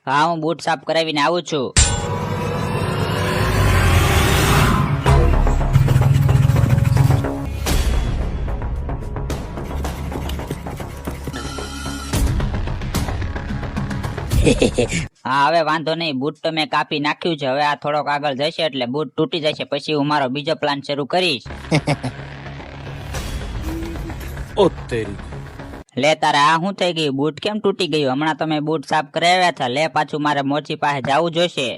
હા, હું બૂટ સાફ કરાવીને આવું છું. હા, હવે વાંધો નહીં. બૂટ તો મેં કાપી નાખ્યું છે. હવે આ થોડોક આગળ જશે એટલે બૂટ તૂટી જશે. પછી હું મારો બીજો પ્લાન શરૂ કરીશ. ઓ તેરી. લે તારે આ શું થઈ ગયું? બૂટ કેમ તૂટી ગયું? હમણાં તો મેં બૂટ સાફ કરાવ્યા હતા. લે પાછું મારે મોચી પાસે જવું જોઈશે.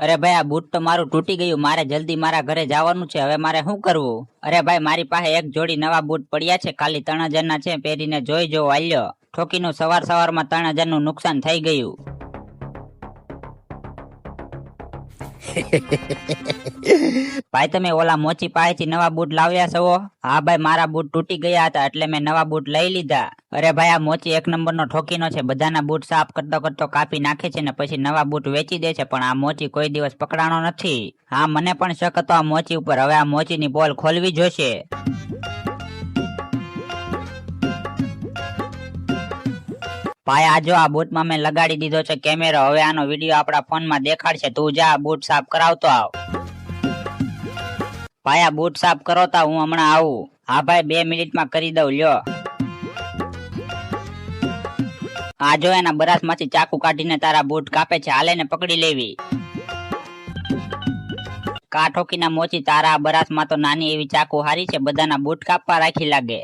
અરે ભાઈ, આ બૂટ તો મારું તૂટી ગયું. મારે જલ્દી મારા ઘરે જવાનું છે. હવે મારે શું કરવું? અરે ભાઈ, મારી પાસે એક જોડી નવા બૂટ પડ્યા છે. ખાલી 3000 છે. પહેરીને જોઈ જો હાલ્યો. ઠોકીનું સવારમાં 3000 નું નુકસાન થઈ ગયું. ભાઈ, તમે ઓલા મોચી પાસેથી નવા બૂટ લાવ્યા છો? હા ભાઈ, મારા બૂટ તૂટી ગયા હતા એટલે મેં નવા બૂટ લઈ લીધા. અરે ભાઈ, આ મોચી એક નંબરનો ઠોકીનો છે. બધાના બૂટ સાફ કરતો કરતો કાપી નાખે છે ને પછી નવા બૂટ વેચી દે છે. પણ આ મોચી કોઈ દિવસ પકડાણો નથી. હા, મને પણ શક હતો આ મોચી ઉપર. હવે આ મોચીની પોલ ખોલવી જોશે. ભાઈ, આ જો આ બૂટમાં મેં લગાડી દીધો છે કેમેરો. હવે આનો વિડીયો આપણા ફોનમાં દેખાડશે. તું જા આ બૂટ સાફ કરાવતો આવ. ભાઈ, આ બૂટ સાફ કરો તા હું હમણાં આવું. હા ભાઈ, 2 મિનિટમાં કરી દઉં. લ્યો, આ જો એના બરાસમાંથી ચાકુ કાઢીને તારા બૂટ કાપે છે. હાલે ને પકડી લેવી. કા ઠોકીના મોચી, તારા બરાસમાં તો નાની એવી ચાકુ હારી છે. બધાના બૂટ કાપવા રાખી લાગે.